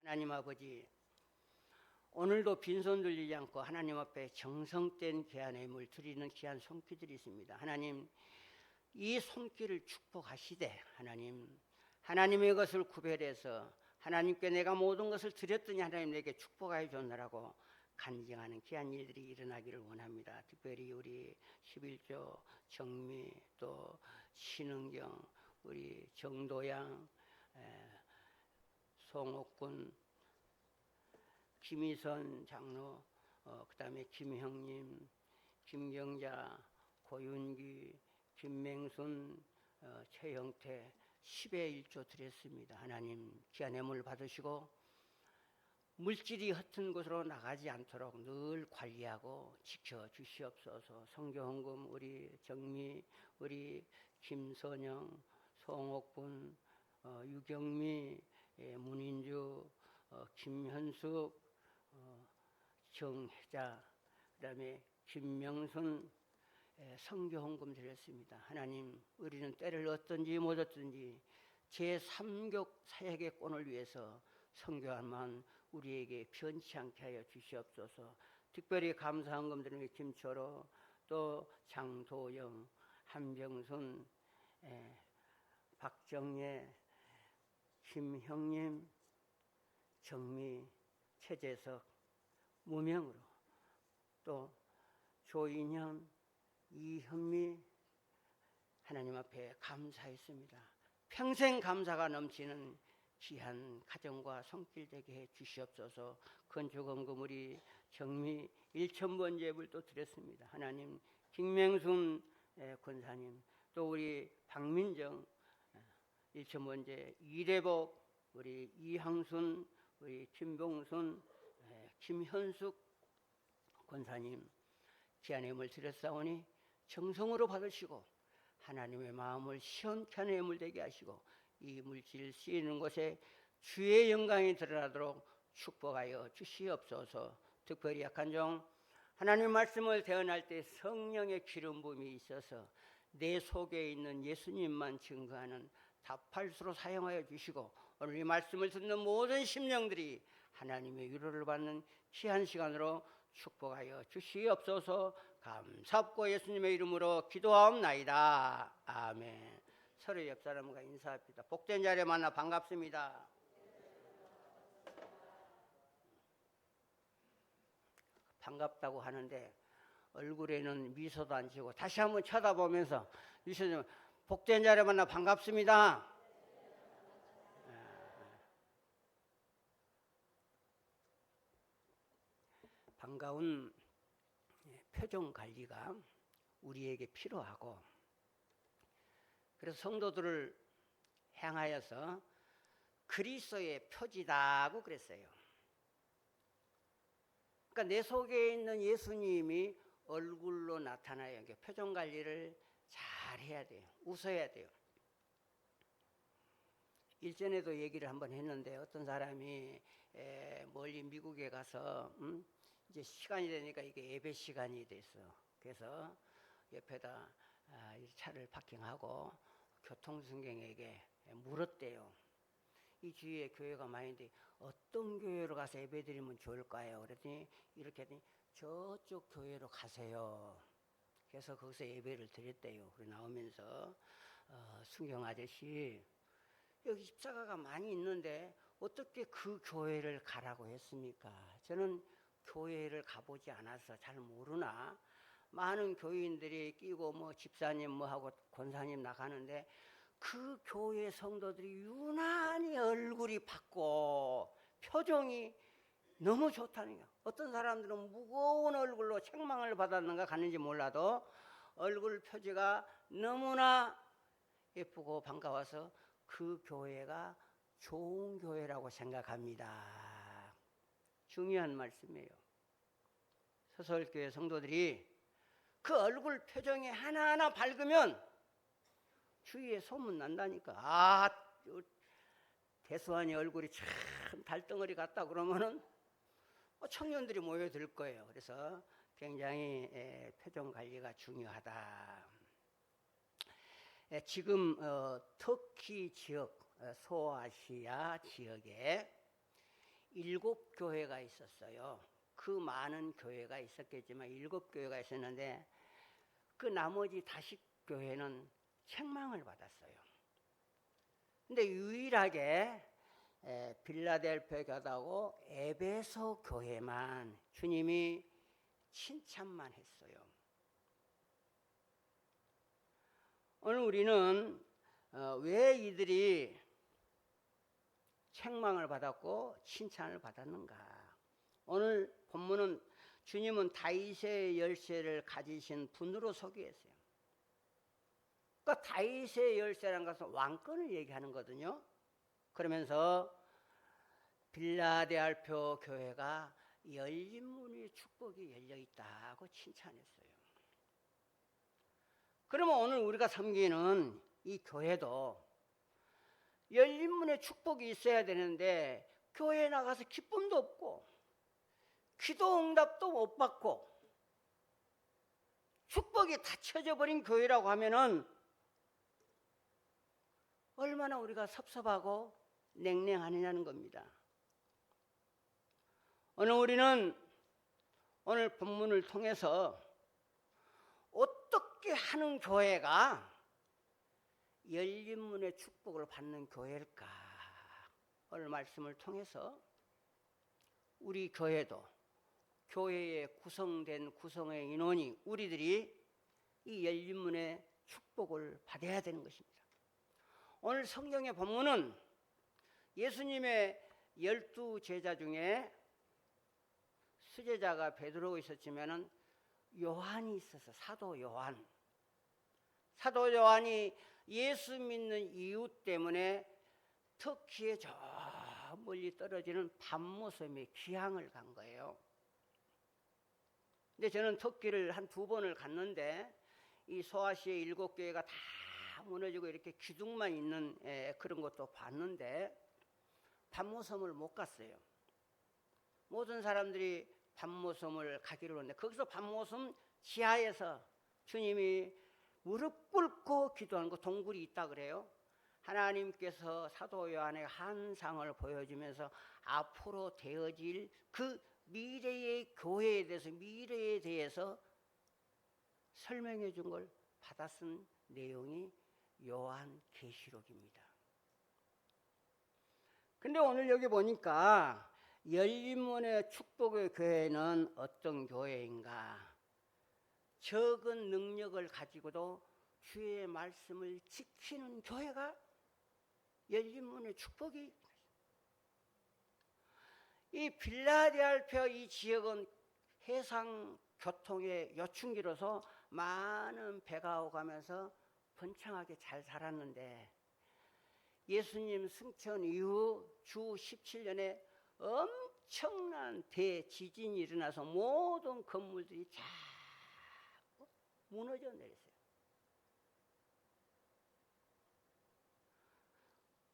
하나님 아버지, 오늘도 빈손 들리지 않고 하나님 앞에 정성된 귀한 예물 드리는 귀한 손길들이 있습니다. 하나님, 이 손길을 축복하시되 하나님의 것을 구별해서 하나님께 내가 모든 것을 드렸더니 하나님 내게 축복하여 줬느라고 간증하는 귀한 일들이 일어나기를 원합니다. 특별히 우리 11조 정미, 또 신흥경, 우리 정도양, 송옥군, 김희선 장로, 그 다음에 김형님, 김경자, 고윤기, 김맹순, 최영태 10의 1조 드렸습니다. 하나님 귀한 예물 받으시고 물질이 흩은 곳으로 나가지 않도록 늘 관리하고 지켜주시옵소서. 선교헌금 우리 정미, 우리 김선영, 송옥군, 유경미, 문인주, 김현숙, 정혜자, 그 다음에 김명순 선교헌금 드렸습니다. 하나님, 우리는 때를 얻든지 못 얻든지 제3국 사역의 권을 위해서 선교하만 우리에게 변치 않게 하여 주시옵소서. 특별히 감사헌금 드리는 김초로, 또 장도영, 한병순, 박정예, 김형님, 정미, 최재석, 무명으로, 또 조인현, 이현미, 하나님 앞에 감사했습니다. 평생 감사가 넘치는 귀한 가정과 손길 되게 해 주시옵소서. 건축헌금 우리 정미 1,000번 예불 또 드렸습니다. 하나님, 김맹순 권사님, 또 우리 박민정 1,000번째, 이래복, 우리 이항순, 우리 김봉순, 김현숙 권사님 귀한 예물 드렸사오니 정성으로 받으시고 하나님의 마음을 시원케 하는 예물 되게 하시고 이 물질 쓰이는 곳에 주의 영광이 드러나도록 축복하여 주시옵소서. 특별히 약한 종 하나님 말씀을 대언할 때 성령의 기름 부음이 있어서 내 속에 있는 예수님만 증거하는 다팔수로 사용하여 주시고 오늘 이 말씀을 듣는 모든 심령들이 하나님의 위로를 받는 귀한 시간으로 축복하여 주시옵소서. 감사합고 예수님의 이름으로 기도하옵나이다. 아멘. 서로 옆 사람과 인사합니다. 복된 자리에 만나 반갑습니다. 반갑다고 하는데 얼굴에는 미소도 안 지고 다시 한번 쳐다보면서 미소 좀, 복된 자리에 만나 반갑습니다. 반가운 표정 관리가 우리에게 필요하고, 그래서 성도들을 향하여서 그리스도의 표지다고 그랬어요. 그러니까 내 속에 있는 예수님이 얼굴로 나타나요. 표정 관리를 잘 해야 돼요. 웃어야 돼요. 일전에도 얘기를 한번 했는데 어떤 사람이 멀리 미국에 가서 이제 시간이 되니까 이게 예배 시간이 됐어. 그래서 옆에다 차를 파킹하고 교통순경에게 물었대요. 이 주위에 교회가 많은데 어떤 교회로 가서 예배 드리면 좋을까요? 그랬더니 이렇게 했더니 저쪽 교회로 가세요. 그래서 거기서 예배를 드렸대요. 그리고 나오면서 순경 아저씨, 여기 십자가가 많이 있는데 어떻게 그 교회를 가라고 했습니까? 저는 교회를 가보지 않아서 잘 모르나, 많은 교인들이 끼고 뭐 집사님 뭐 하고 권사님 나가는데 그 교회 성도들이 유난히 얼굴이 밝고 표정이 너무 좋다는 거야. 어떤 사람들은 무거운 얼굴로 책망을 받았는가 갔는지 몰라도 얼굴 표지가 너무나 예쁘고 반가워서 그 교회가 좋은 교회라고 생각합니다. 중요한 말씀이에요. 서설교회 성도들이 그 얼굴 표정이 하나하나 밝으면 주위에 소문 난다니까. 대수환이 얼굴이 참 달덩어리 같다 그러면은 청년들이 모여들 거예요. 그래서 굉장히 표정 관리가 중요하다. 지금 터키 지역, 소아시아 지역에 7교회가 있었어요. 그 많은 교회가 있었겠지만 7교회가 있었는데 그 나머지 50교회는 책망을 받았어요. 근데 유일하게 빌라델피아 교회하고 에베소 교회만 주님이 칭찬만 했어요. 오늘 우리는 왜 이들이 책망을 받았고 칭찬을 받았는가? 오늘 본문은 주님은 다윗의 열쇠를 가지신 분으로 소개했어요. 그러니까 다윗의 열쇠라는 것은 왕권을 얘기하는 거거든요. 그러면서 빌라델피아 교회가 열린 문의 축복이 열려 있다고 칭찬했어요. 그러면 오늘 우리가 섬기는 이 교회도 열린 문의 축복이 있어야 되는데 교회에 나가서 기쁨도 없고 기도 응답도 못 받고 축복이 닫혀져 버린 교회라고 하면은 얼마나 우리가 섭섭하고 냉랭하느냐는 겁니다. 우리는 오늘 본문을 통해서 어떻게 하는 교회가 열린 문의 축복을 받는 교회일까? 오늘 말씀을 통해서 우리 교회도 교회에 구성된 구성의 인원이 우리들이 이 열린 문의 축복을 받아야 되는 것입니다. 오늘 성경의 본문은 예수님의 12제자 중에 수제자가 베드로가 있었지만은 요한이 있어서 사도 요한이 예수 믿는 이유 때문에 터키에 저 멀리 떨어지는 밤모섬에 귀향을 간 거예요. 근데 저는 터키를 한 2번을 갔는데 이 소아시아 7교회가 다 무너지고 이렇게 기둥만 있는 그런 것도 봤는데 밤모섬을 못 갔어요. 모든 사람들이 밤모섬을 가기로 했는데 거기서 밤모섬 지하에서 주님이 무릎 꿇고 기도하는 거 동굴이 있다 그래요. 하나님께서 사도 요한의 환상을 보여주면서 앞으로 되어질 그 미래의 교회에 대해서 미래에 대해서 설명해 준 걸 받아 쓴 내용이 요한계시록입니다. 근데 오늘 여기 보니까 열린 문의 축복의 교회는 어떤 교회인가? 적은 능력을 가지고도 주의 말씀을 지키는 교회가 열린 문의 축복이. 이 빌라델피아 이 지역은 해상 교통의 요충지로서 많은 배가 오가면서 번창하게 잘 살았는데 예수님 승천 이후 주 17년에 엄청난 대지진이 일어나서 모든 건물들이 자꾸 무너져 내렸어요.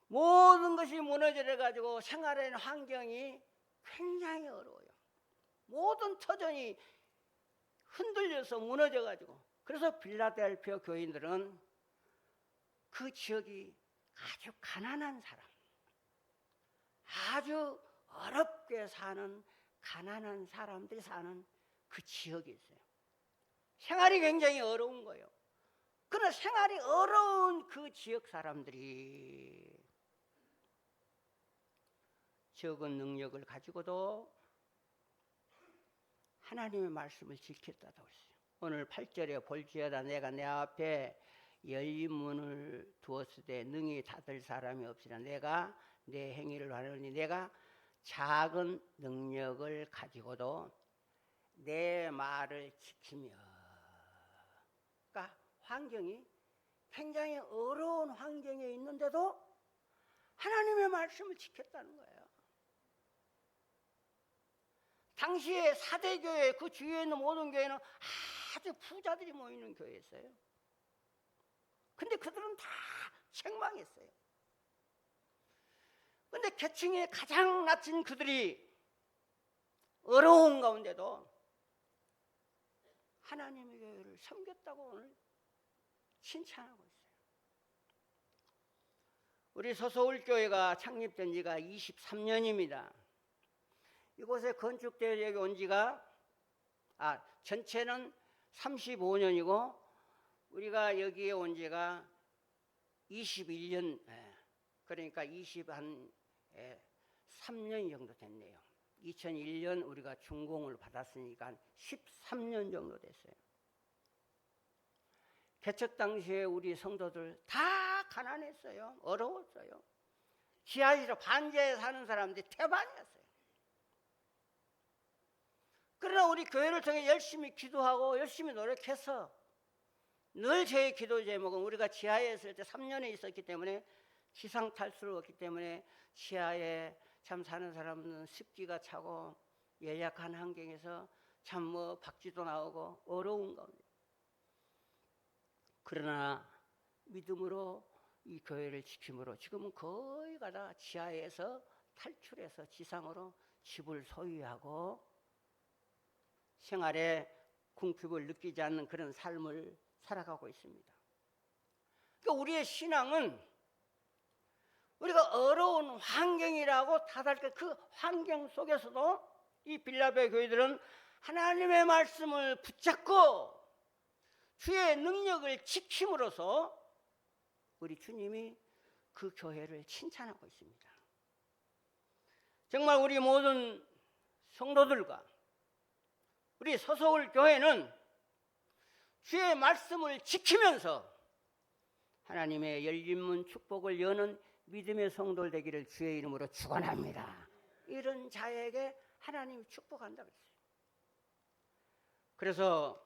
모든 것이 무너져 내가지고 생활하는 환경이 굉장히 어려워요. 모든 터전이 흔들려서 무너져가지고. 그래서 빌라델피아 교인들은 그 지역이 아주 가난한 사람, 아주 어렵게 사는 가난한 사람들이 사는 그 지역이 있어요. 생활이 굉장히 어려운 거예요. 그러나 생활이 어려운 그 지역 사람들이 적은 능력을 가지고도 하나님의 말씀을 지켰다고 했어요. 오늘 8절에 볼지어다 내가 내 앞에 열린 문을 두었을 때 능히 닫을 사람이 없으나 내가 내 행위를 하느니 내가 작은 능력을 가지고도 내 말을 지키며. 그러니까 환경이 굉장히 어려운 환경에 있는데도 하나님의 말씀을 지켰다는 거예요. 당시에 사대교회 그 주위에 있는 모든 교회는 아주 부자들이 모이는 교회였어요. 근데 그들은 다 책망했어요. 근데 계층이 가장 낮은 그들이 어려운 가운데도 하나님의 교회를 섬겼다고 오늘 칭찬하고 있어요. 우리 서서울교회가 창립된 지가 23년입니다. 이곳에 건축되어 여기 온 지가 전체는 35년이고 우리가 여기에 온 지가 21년, 그러니까 3년 정도 됐네요. 2001년 우리가 준공을 받았으니까 13년 정도 됐어요. 개척 당시에 우리 성도들 다 가난했어요. 어려웠어요. 지하실로 반지하에 사는 사람들이 태반이었어요. 그러나 우리 교회를 통해 열심히 기도하고 열심히 노력해서 늘 제 기도 제목은 우리가 지하에 있을 때 3년에 있었기 때문에 지상 탈수를 얻기 때문에 지하에 참 사는 사람은 습기가 차고 열악한 환경에서 참 뭐 박쥐도 나오고 어려운 겁니다. 그러나 믿음으로 이 교회를 지킴으로 지금은 거의가 다 지하에서 탈출해서 지상으로 집을 소유하고 생활에 궁핍을 느끼지 않는 그런 삶을 살아가고 있습니다. 그러니까 우리의 신앙은 우리가 어려운 환경이라고 다들 그 환경 속에서도 이 빌라벨 교회들은 하나님의 말씀을 붙잡고 주의 능력을 지킴으로써 우리 주님이 그 교회를 칭찬하고 있습니다. 정말 우리 모든 성도들과 우리 서서울 교회는 주의 말씀을 지키면서 하나님의 열린 문 축복을 여는 믿음의 성도들 되기를 주의 이름으로 축원합니다. 이런 자에게 하나님이 축복한다 그랬어요. 그래서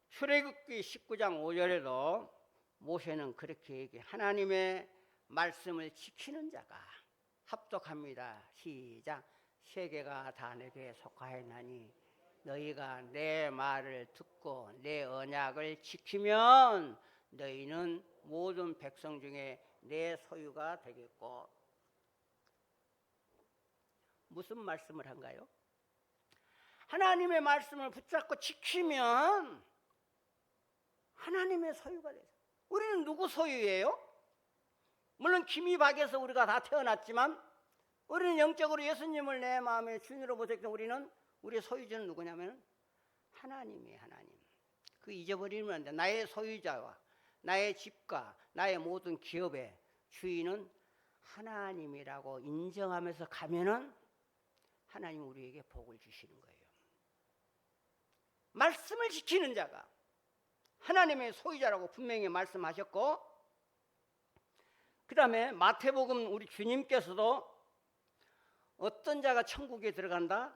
출애굽기 19장 5절에도 모세는 그렇게 얘기해. 하나님의 말씀을 지키는 자가 합독합니다. 시작. 세계가 다 내게 속하였나니 너희가 내 말을 듣고 내 언약을 지키면 너희는 모든 백성 중에 내 소유가 되겠고. 무슨 말씀을 한가요? 하나님의 말씀을 붙잡고 지키면 하나님의 소유가 돼요. 우리는 누구 소유예요? 물론 기미박에서 우리가 다 태어났지만 우리는 영적으로 예수님을 내 마음의 주인으로 모셨기 때문에 우리는 우리의 소유자는 누구냐면 하나님이에요. 하나님. 그 잊어버리면 안 돼. 나의 소유자와 나의 집과 나의 모든 기업의 주인은 하나님이라고 인정하면서 가면은 하나님 우리에게 복을 주시는 거예요. 말씀을 지키는 자가 하나님의 소유자라고 분명히 말씀하셨고, 그 다음에 마태복음 우리 주님께서도 어떤 자가 천국에 들어간다?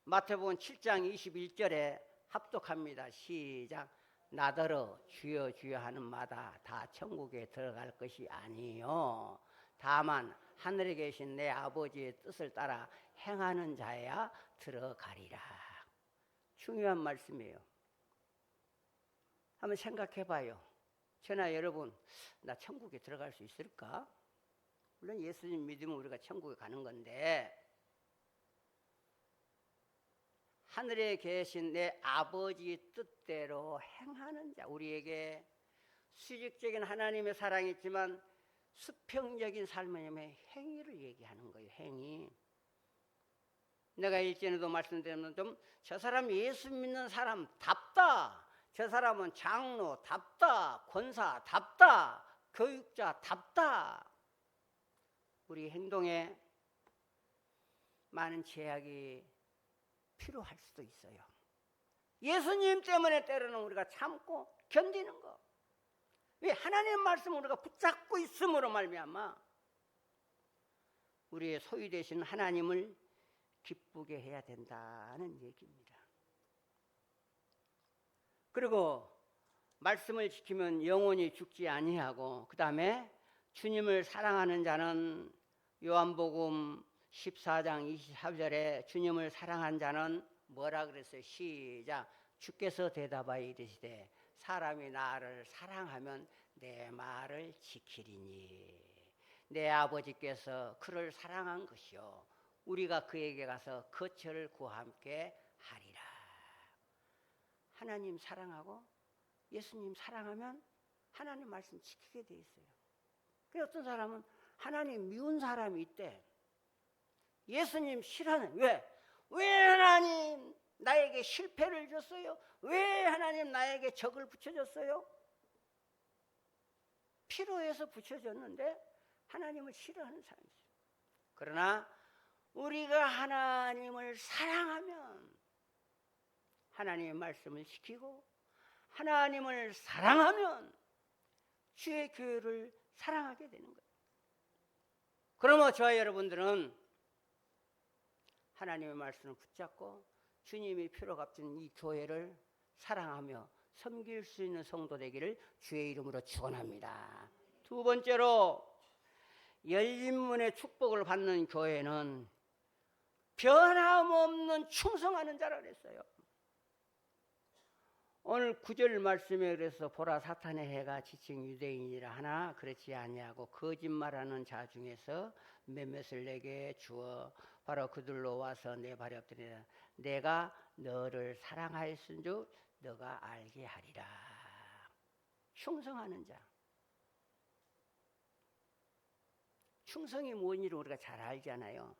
마태복음 7장 21절에 합독합니다. 시작. 나더러 주여 주여 하는 마다 다 천국에 들어갈 것이 아니요 다만 하늘에 계신 내 아버지의 뜻을 따라 행하는 자야 들어가리라. 중요한 말씀이에요. 한번 생각해 봐요. 저나 여러분, 나 천국에 들어갈 수 있을까? 물론 예수님 믿으면 우리가 천국에 가는 건데, 하늘에 계신 내 아버지 뜻대로 행하는 자, 우리에게 수직적인 하나님의 사랑이 있지만 수평적인 삶의 행위를 얘기하는 거예요. 행위. 내가 일전에도 말씀드렸는데 좀 저 사람 예수 믿는 사람답다, 저 사람은 장로답다, 권사답다, 교육자답다. 우리 행동에 많은 제약이 필요할 수도 있어요. 예수님 때문에 때로는 우리가 참고 견디는 거. 왜? 하나님의 말씀을 우리가 붙잡고 있음으로 말미암아 우리의 소유 되신 하나님을 기쁘게 해야 된다는 얘기입니다. 그리고 말씀을 지키면 영원히 죽지 아니하고, 그 다음에 주님을 사랑하는 자는 요한복음 14장 24절에 주님을 사랑한 자는 뭐라 그랬어요? 시작. 주께서 대답하여 이르시되 사람이 나를 사랑하면 내 말을 지키리니 내 아버지께서 그를 사랑한 것이요 우리가 그에게 가서 거처를 그와 함께 하리라. 하나님 사랑하고 예수님 사랑하면 하나님 말씀 지키게 돼 있어요. 그래서 어떤 사람은 하나님 미운 사람이 있대. 예수님 싫어하는, 왜? 왜 하나님 나에게 실패를 줬어요? 왜 하나님 나에게 적을 붙여줬어요? 필요해서 붙여줬는데 하나님을 싫어하는 사람이 있어요. 그러나 우리가 하나님을 사랑하면 하나님의 말씀을 지키고 하나님을 사랑하면 주의 교회를 사랑하게 되는 거예요. 그러면 저와 여러분들은 하나님의 말씀을 붙잡고 주님이 피로 값진 이 교회를 사랑하며 섬길 수 있는 성도 되기를 주의 이름으로 축원합니다. 두 번째로 열린 문의 축복을 받는 교회는 변함없는 충성하는 자라 그랬어요. 오늘 9절 말씀에 그래서 보라 사탄의 해가 지칭 유대인이라 하나 그렇지 아니하고 거짓말하는 자 중에서 몇몇을 내게 주어 바로 그들로 와서 내 발에 엎드리라. 내가 너를 사랑하였은즉 너가 알게 하리라. 충성하는 자. 충성이 뭔지를 우리가 잘 알잖아요.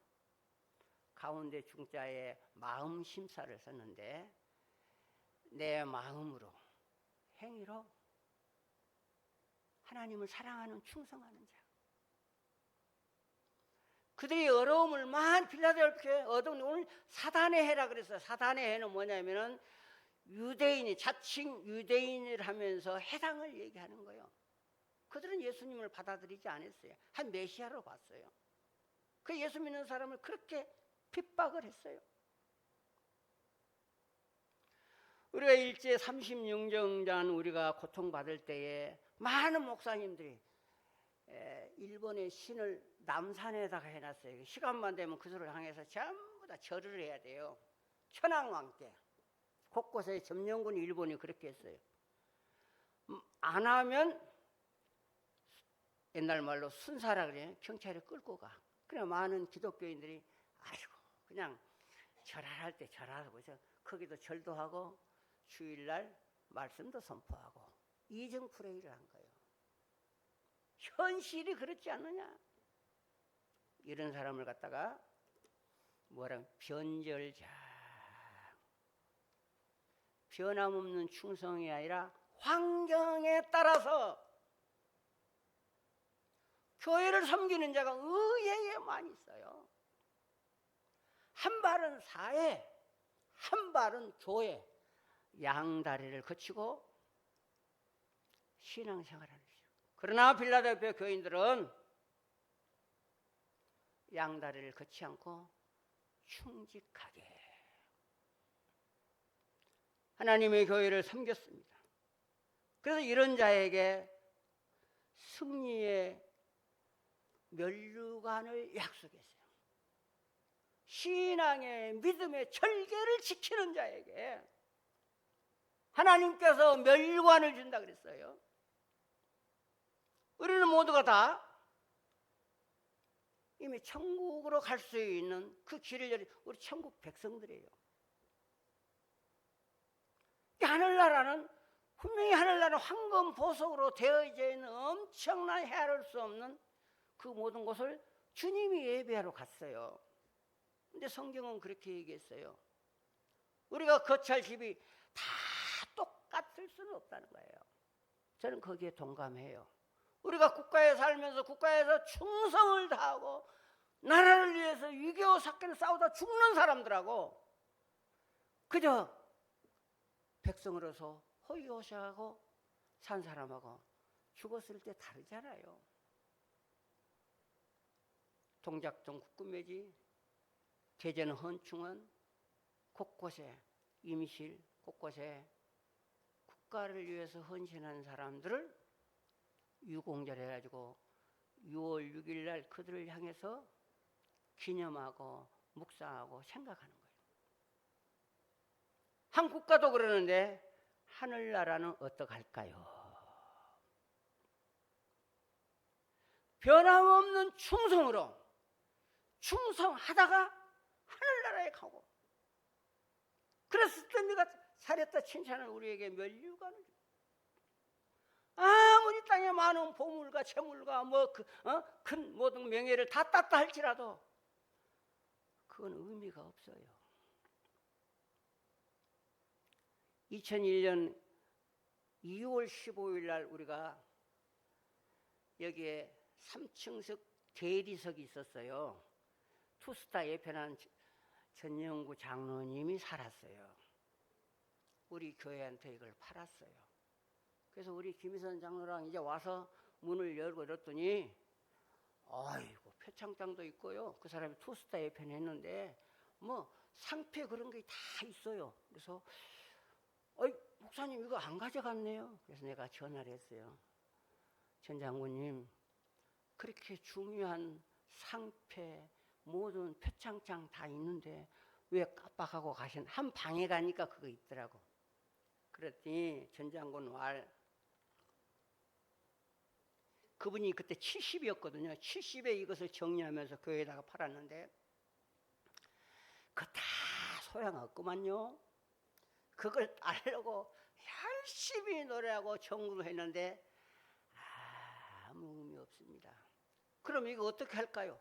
가운데 중자에 마음 심사를 썼는데 내 마음으로 행위로 하나님을 사랑하는 충성하는 자. 그들이 어려움을 많이 빌라델피아에 얻은 오늘 사단의 해라 그랬어요. 사단의 해는 뭐냐면은 유대인이 자칭 유대인을 하면서 해당을 얘기하는 거예요. 그들은 예수님을 받아들이지 않았어요. 한 메시아로 봤어요. 그 예수 믿는 사람을 그렇게 핍박을 했어요. 우리가 일제 36정전 우리가 고통받을 때에 많은 목사님들이 일본의 신을 남산에다가 해놨어요. 시간만 되면 그들을 향해서 전부 다 절을 해야 돼요. 천황왕 때 곳곳에 점령군 일본이 그렇게 했어요. 안 하면 옛날 말로 순사라 그래요. 경찰이 끌고 가. 그래 많은 기독교인들이 아이고 그냥 절할 때 절하고 거기도 절도 하고 주일날 말씀도 선포하고 이정 프레이를 한 거예요. 현실이 그렇지 않느냐? 이런 사람을 갖다가 뭐라 변절자. 변함없는 충성이 아니라 환경에 따라서 교회를 섬기는 자가 의외에 많이 있어요. 한 발은 사회, 한 발은 교회, 양다리를 거치고 신앙생활하는 거죠. 그러나 빌라델피아 교인들은 양다리를 걷지 않고 충직하게 하나님의 교회를 섬겼습니다. 그래서 이런 자에게 승리의 면류관을 약속했어요. 신앙의 믿음의 절개를 지키는 자에게 하나님께서 면류관을 준다 그랬어요. 우리는 모두가 다 이미 천국으로 갈 수 있는 그 길을 열린 우리 천국 백성들이에요. 하늘나라는 분명히 하늘나라는 황금 보석으로 되어져 있는 엄청난 헤아릴 수 없는 그 모든 것을 주님이 예배하러 갔어요. 근데 성경은 그렇게 얘기했어요. 우리가 거처할 집이 다 똑같을 수는 없다는 거예요. 저는 거기에 동감해요. 우리가 국가에 살면서 국가에서 충성을 다하고 나라를 위해서 6.25 사건을 싸우다 죽는 사람들하고 그저 백성으로서 호의호식하고 산 사람하고 죽었을 때 다르잖아요. 동작동 국군묘지, 개전 헌충원, 곳곳에 임실, 곳곳에 국가를 위해서 헌신한 사람들을 유공절 해가지고 6월 6일 날 그들을 향해서 기념하고 묵상하고 생각하는 거예요. 한 국가도 그러는데 하늘나라는 어떡할까요? 변함없는 충성으로 충성하다가 하늘나라에 가고 그랬을 때 네가 잘했다 칭찬을 우리에게 면류관을 줘. 아무리 땅에 많은 보물과 재물과 큰 모든 명예를 다 땄다 할지라도 그건 의미가 없어요. 2001년 2월 15일 날 우리가 여기에 3층석 대리석이 있었어요. 투스타 예편한 전영구 장로님이 살았어요. 우리 교회한테 이걸 팔았어요. 그래서 우리 김희선 장로랑 이제 와서 문을 열고 이랬더니 아이고 표창장도 있고요. 그 사람이 투스타 예편 했는데 뭐 상패 그런 게 다 있어요. 그래서 목사님 이거 안 가져갔네요. 그래서 내가 전화를 했어요. 전 장군님 그렇게 중요한 상패 모든 표창장 다 있는데 왜 깜빡하고 가신 한 방에 가니까 그거 있더라고. 그랬더니 전 장군 말 그분이 그때 70이었거든요. 70에 이것을 정리하면서 교회에다가 팔았는데 그거 다 소용없구만요. 그걸 알려고 열심히 노래하고 전구를 했는데 아무 의미 없습니다. 그럼 이거 어떻게 할까요?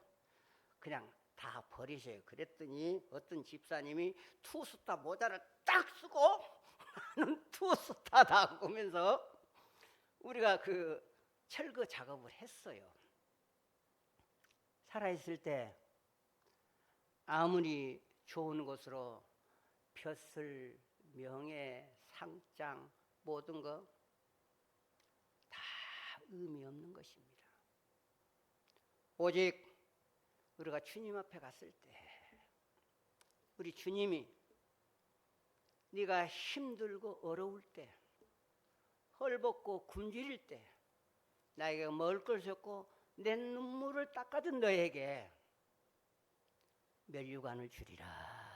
그냥 다 버리세요. 그랬더니 어떤 집사님이 투스타 모자를 딱 쓰고 나는 투스타다 보면서 우리가 그 철거 작업을 했어요. 살아있을 때 아무리 좋은 것으로 벼슬, 명예, 상장 모든 거 다 의미 없는 것입니다. 오직 우리가 주님 앞에 갔을 때 우리 주님이 네가 힘들고 어려울 때 헐벗고 굶주릴 때 나에게 먹을 걸 줬고 내 눈물을 닦아준 너에게 면류관을 주리라.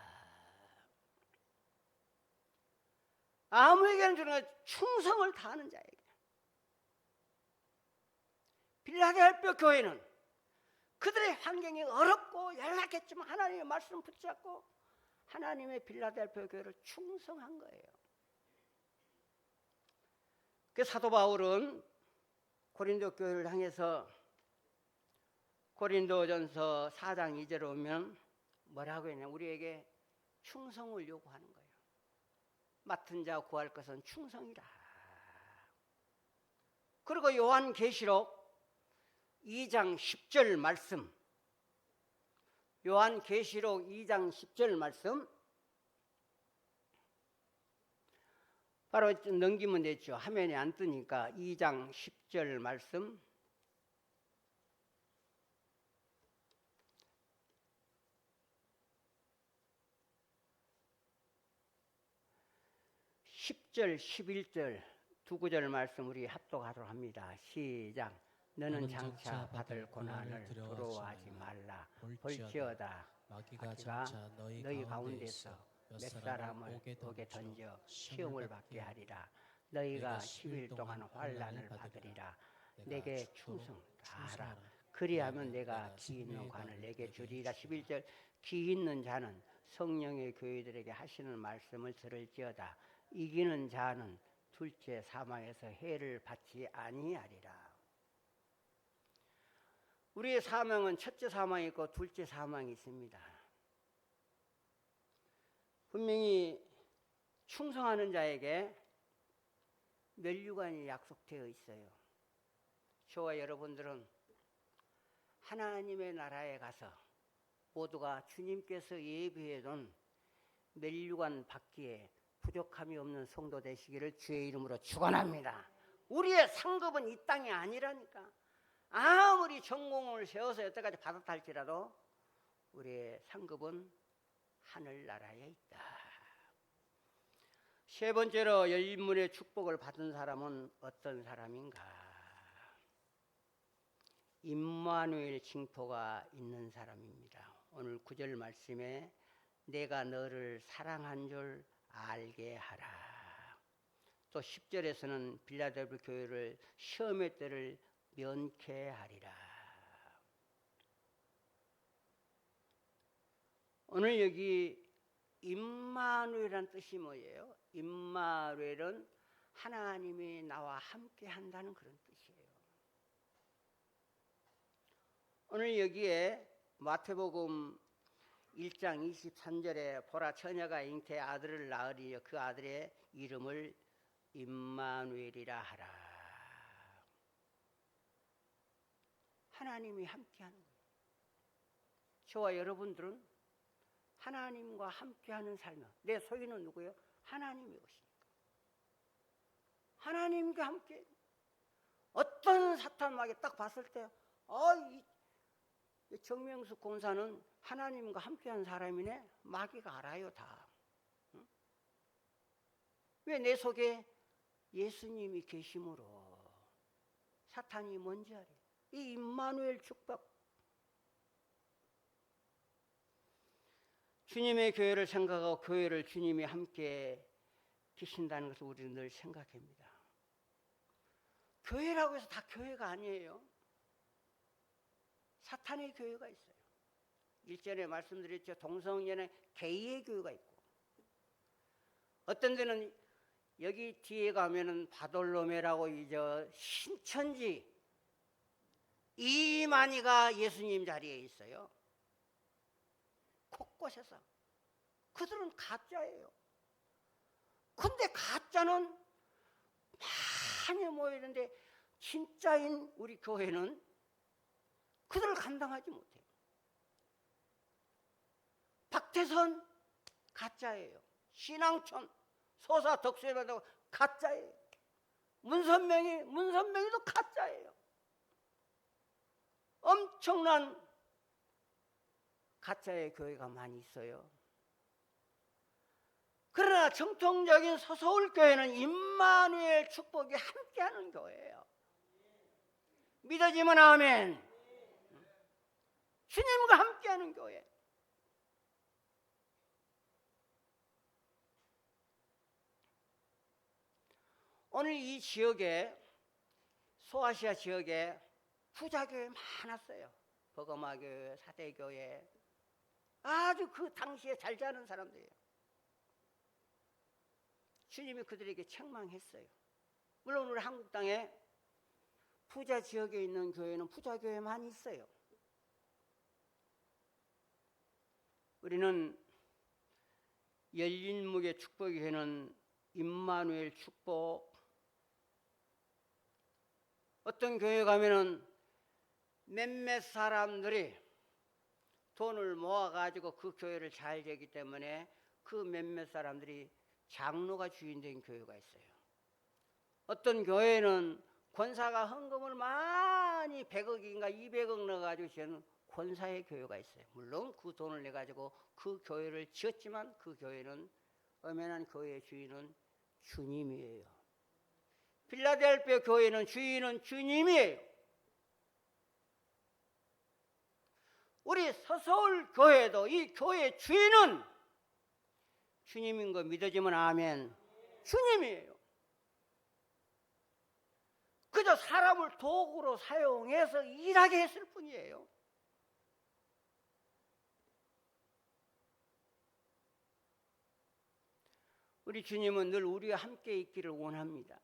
아무에게나 주는 충성을 다하는 자에게. 빌라델피아 교회는 그들의 환경이 어렵고 연약했지만 하나님의 말씀을 붙잡고 하나님의 빌라델피아 교회를 충성한 거예요. 그 사도 바울은 고린도 교회를 향해서 고린도전서 4장 2절에 오면 뭐라고 했냐? 우리에게 충성을 요구하는 거예요. 맡은 자 구할 것은 충성이라. 그리고 요한계시록 2장 10절 말씀, 요한계시록 2장 10절 말씀 바로 넘기면 되죠. 화면에 안 뜨니까 2장 10절 말씀 10절 11절 두 구절 말씀 우리 합독하도록 합니다. 시작. 너는 장차 받을 고난을 두려워하지 말라. 볼지어다 마귀가 장차 너희 가운데서 몇 사람을 옥에 던져 시험을 받게 하리라. 너희가 10일 동안 환난을 받으리라. 내게 충성 다하라. 그리하면 내가 기 있는 관을 내게 주리라. 11절 기 있는 자는 성령의 교회들에게 하시는 말씀을 들을지어다. 이기는 자는 둘째 사망에서 해를 받지 아니하리라. 우리의 사망은 첫째 사망이 있고 둘째 사망이 있습니다. 분명히 충성하는 자에게 면류관이 약속되어 있어요. 저와 여러분들은 하나님의 나라에 가서 모두가 주님께서 예비해 놓은 면류관 받기에 부족함이 없는 성도 되시기를 주의 이름으로 축원합니다. 우리의 상급은 이 땅이 아니라니까. 아무리 전공을 세워서 여태까지 받았다 할지라도 우리의 상급은 하늘나라에 있다. 세 번째로 열린문의 축복을 받은 사람은 어떤 사람인가? 임마누엘 징표가 있는 사람입니다. 오늘 9절 말씀에 내가 너를 사랑한 줄 알게 하라. 또 10절에서는 빌라델피아 교회를 시험의 때를 면케하리라. 오늘 여기 임마누엘이라는 뜻이 뭐예요? 임마누엘은 하나님이 나와 함께 한다는 그런 뜻이에요. 오늘 여기에 마태복음 1장 23절에 보라 처녀가 잉태에 아들을 낳으리요 그 아들의 이름을 임마누엘이라 하라. 하나님이 함께하는 거예요. 저와 여러분들은 하나님과 함께하는 삶이요. 내 소유는 누구예요? 하나님이 것이니까. 하나님과 함께 어떤 사탄마귀 딱 봤을 때 이 정명숙 권사는 하나님과 함께하는 사람이네. 마귀가 알아요 다. 응? 왜 내 속에 예수님이 계심으로 사탄이 뭔지 알아요. 이 임마누엘 축복. 주님의 교회를 생각하고 교회를 주님이 함께 계신다는 것을 우리는 늘 생각합니다. 교회라고 해서 다 교회가 아니에요. 사탄의 교회가 있어요. 일전에 말씀드렸죠. 동성연애 게이의 교회가 있고, 어떤 데는 여기 뒤에 가면은 바돌로메라고 이저 신천지 이만희가 예수님 자리에 있어요. 곳곳에서. 그들은 가짜예요. 근데 가짜는 많이 모이는데 진짜인 우리 교회는 그들을 감당하지 못해요. 박태선 가짜예요. 신앙촌 소사 덕수에도 가짜예요. 문선명이도 가짜예요. 엄청난 가짜의 교회가 많이 있어요. 그러나 정통적인 서서울교회는 임마누엘 축복이 함께하는 교회예요. 믿어지면 아멘. 주님과 함께하는 교회. 오늘 이 지역에, 소아시아 지역에 부자교회 많았어요. 버거마교회, 사대교회. 아주 그 당시에 잘 자는 사람들이에요. 주님이 그들에게 책망했어요. 물론 우리 한국 땅에 부자 지역에 있는 교회는 부자교회 많이 있어요. 우리는 열린목의 축복교회는 임마누엘 축복. 어떤 교회 가면은 몇몇 사람들이 돈을 모아가지고 그 교회를 잘 되기 때문에 그 몇몇 사람들이 장로가 주인된 교회가 있어요. 어떤 교회는 권사가 헌금을 많이 100억인가 200억 넣어가지고 지은 권사의 교회가 있어요. 물론 그 돈을 내가지고 그 교회를 지었지만 그 교회는 엄연한 교회의 주인은 주님이에요. 필라델피아 교회는 주인은 주님이에요. 우리 서서울 교회도 이 교회의 주인은 주님인 거 믿어지면 아멘. 주님이에요. 그저 사람을 도구로 사용해서 일하게 했을 뿐이에요. 우리 주님은 늘 우리와 함께 있기를 원합니다.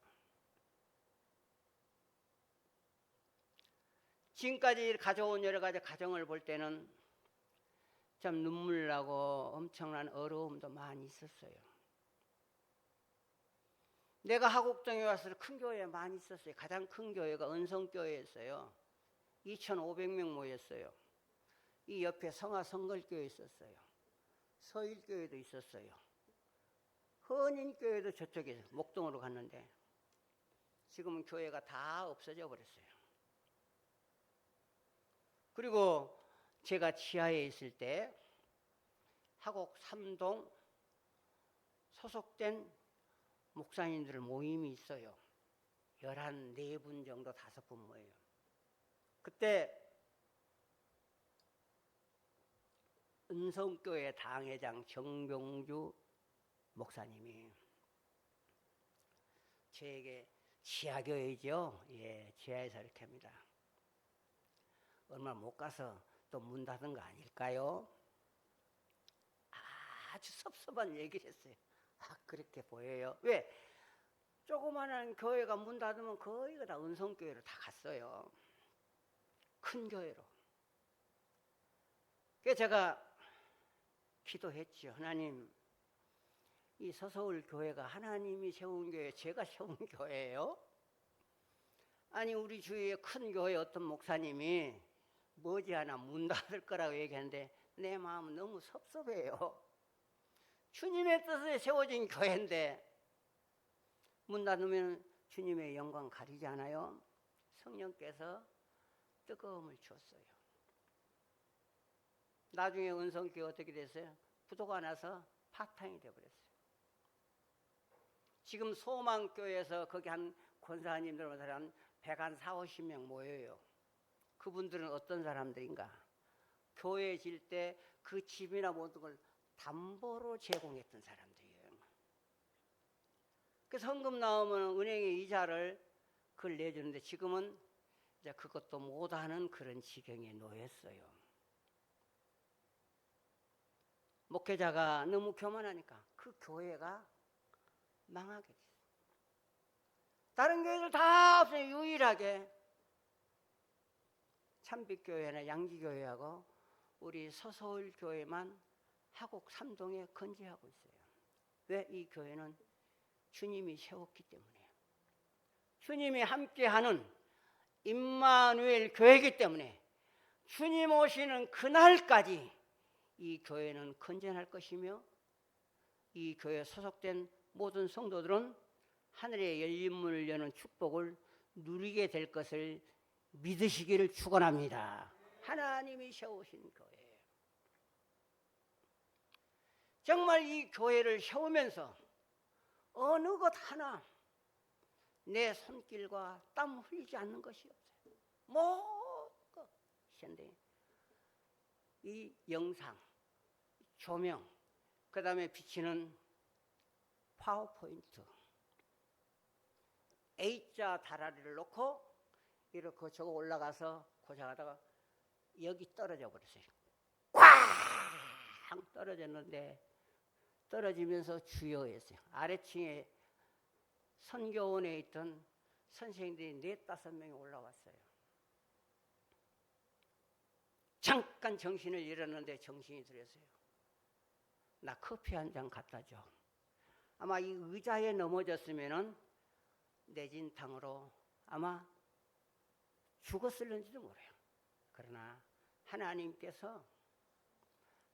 지금까지 가져온 여러 가지 가정을 볼 때는 참 눈물 나고 엄청난 어려움도 많이 있었어요. 내가 하곡동에 와서 큰 교회 많이 있었어요. 가장 큰 교회가 은성교회였어요. 2,500명 모였어요. 이 옆에 성화성걸교회 있었어요. 서일교회도 있었어요. 헌인교회도 저쪽에 목동으로 갔는데 지금은 교회가 다 없어져 버렸어요. 그리고 제가 지하에 있을 때 하곡 3동 소속된 목사님들 모임이 있어요. 14분 정도 5분 모여요. 그때 은성교회 당회장 정병주 목사님이 저에게 지하교회죠. 예, 지하에서 이렇게 합니다. 얼마 못 가서 또 문 닫은 거 아닐까요? 아주 섭섭한 얘기를 했어요. 그렇게 보여요. 왜? 조그마한 교회가 문 닫으면 거의 다 은성교회로 다 갔어요. 큰 교회로. 그래서 제가 기도했죠. 하나님, 이 서서울 교회가 하나님이 세운 교회, 제가 세운 교회예요? 아니 우리 주위에 큰 교회 어떤 목사님이 머지않아 문 닫을 거라고 얘기하는데 내 마음은 너무 섭섭해요. 주님의 뜻에 세워진 교회인데 문 닫으면 주님의 영광 가리지 않아요? 성령께서 뜨거움을 줬어요. 나중에 은성교회 어떻게 됐어요? 부도가 나서 파탕이 되어버렸어요. 지금 소망교회에서 거기 한 권사님들 한 140~150명 모여요. 그분들은 어떤 사람들인가? 교회 질 때 그 집이나 모든 걸 담보로 제공했던 사람들이에요. 그래서 헌금 나오면 은행에 이자를 그걸 내주는데 지금은 이제 그것도 못하는 그런 지경에 놓였어요. 목회자가 너무 교만하니까 그 교회가 망하게 됐어요. 다른 교회들 다 없어요. 유일하게 참빛교회나 양지교회하고 우리 서서울교회만 하곡 3동에 건재하고 있어요. 왜? 이 교회는 주님이 세웠기 때문에, 주님이 함께하는 임마누엘 교회이기 때문에 주님 오시는 그날까지 이 교회는 건전할 것이며 이 교회에 소속된 모든 성도들은 하늘의 열린 문을 여는 축복을 누리게 될 것을 믿으시기를 축원합니다. 하나님이 세우신 교회예요. 정말 이 교회를 세우면서 어느 것 하나 내 손길과 땀 흘리지 않는 것이 없어요. 모든 것인데 이 영상, 조명, 그 다음에 비치는 파워포인트, A자 다라리를 놓고 이렇게 저거 올라가서 고생하다가 여기 떨어져 버렸어요. 꽝 떨어졌는데 떨어지면서 주여했어요. 아래층에 선교원에 있던 선생님들이 4~5명이 올라왔어요. 잠깐 정신을 잃었는데 정신이 들었어요. 나 커피 한 잔 갖다 줘. 아마 이 의자에 넘어졌으면은 내진탕으로 아마 죽었을는지도 몰라요. 그러나 하나님께서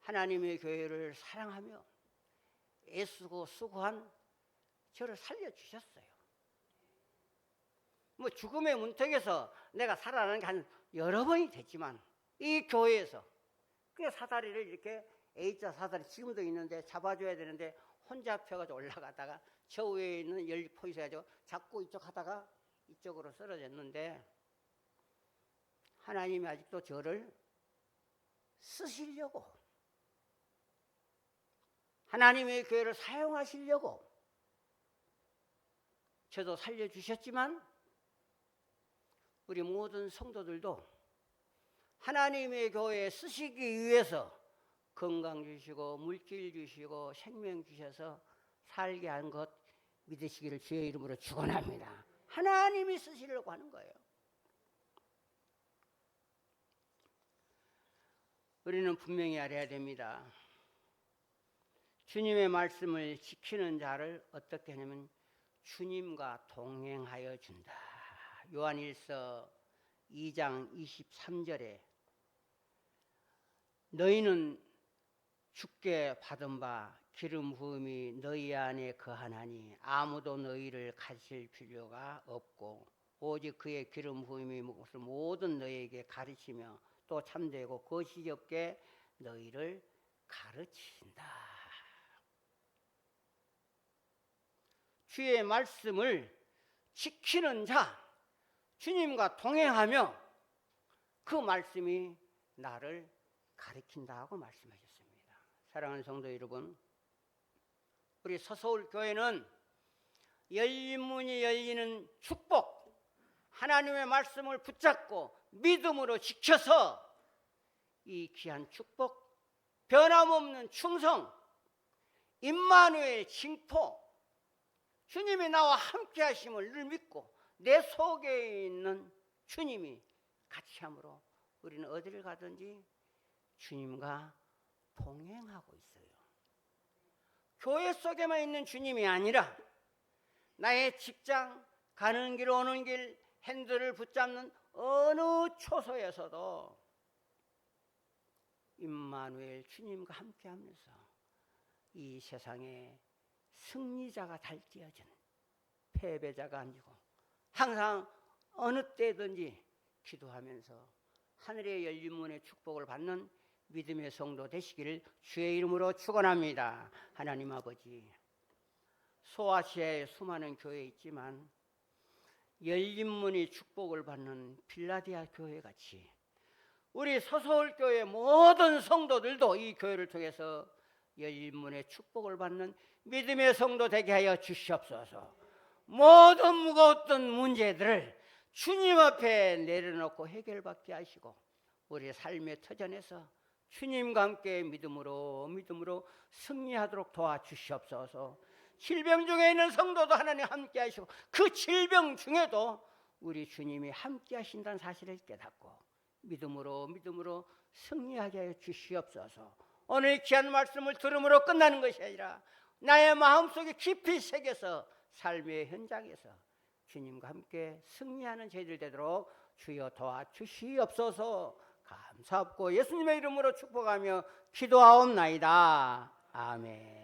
하나님의 교회를 사랑하며 애쓰고 수고한 저를 살려주셨어요. 뭐 죽음의 문턱에서 내가 살아나는 게 한 여러 번이 됐지만 이 교회에서 그 사다리를 이렇게 A자 사다리 지금도 있는데 잡아줘야 되는데 혼자 펴가지고 올라가다가 저 위에 있는 연립포 있어가지고 자꾸 이쪽 하다가 이쪽으로 쓰러졌는데 하나님이 아직도 저를 쓰시려고 하나님의 교회를 사용하시려고 저도 살려주셨지만 우리 모든 성도들도 하나님의 교회에 쓰시기 위해서 건강 주시고 물질 주시고 생명 주셔서 살게 한 것 믿으시기를 주의 이름으로 축원합니다. 하나님이 쓰시려고 하는 거예요. 우리는 분명히 알아야 됩니다. 주님의 말씀을 지키는 자를 어떻게 하냐면 주님과 동행하여 준다. 요한일서 2장 23절에 너희는 주께 받은 바 기름 부음이 너희 안에 거하나니 아무도 너희를 가르칠 필요가 없고 오직 그의 기름 부음이 모든 너희에게 가르치며 또 참되고 거짓이 없게 너희를 가르친다. 주의 말씀을 지키는 자, 주님과 동행하며 그 말씀이 나를 가르친다고 말씀하셨습니다. 사랑하는 성도 여러분, 우리 서서울 교회는 열린 문이 열리는 축복, 하나님의 말씀을 붙잡고 믿음으로 지켜서 이 귀한 축복, 변함없는 충성, 임마누엘 징포, 주님이 나와 함께 하심을 늘 믿고 내 속에 있는 주님이 같이 함으로 우리는 어디를 가든지 주님과 동행하고 있어요. 교회 속에만 있는 주님이 아니라 나의 직장, 가는 길 오는 길 핸들을 붙잡는 어느 초소에서도 임마누엘 주님과 함께하면서 이 세상에 승리자가 달띄어진 패배자가 아니고 항상 어느 때든지 기도하면서 하늘의 열린 문의 축복을 받는 믿음의 성도 되시기를 주의 이름으로 축원합니다. 하나님 아버지, 소아시아에 수많은 교회 있지만 열린 문의 축복을 받는 빌라디아 교회같이 우리 서서울교회 모든 성도들도 이 교회를 통해서 열린 문의 축복을 받는 믿음의 성도 되게 하여 주시옵소서. 모든 무거웠던 문제들을 주님 앞에 내려놓고 해결받게 하시고 우리 삶의 터전에서 주님과 함께 믿음으로 승리하도록 도와주시옵소서. 질병 중에 있는 성도도 하나님 함께 하시고 그 질병 중에도 우리 주님이 함께 하신다는 사실을 깨닫고 믿음으로 승리하게 하여 주시옵소서. 오늘 귀한 말씀을 들음으로 끝나는 것이 아니라 나의 마음속에 깊이 새겨서 삶의 현장에서 주님과 함께 승리하는 저희들 되도록 주여 도와주시옵소서. 감사합고 예수님의 이름으로 축복하며 기도하옵나이다. 아멘.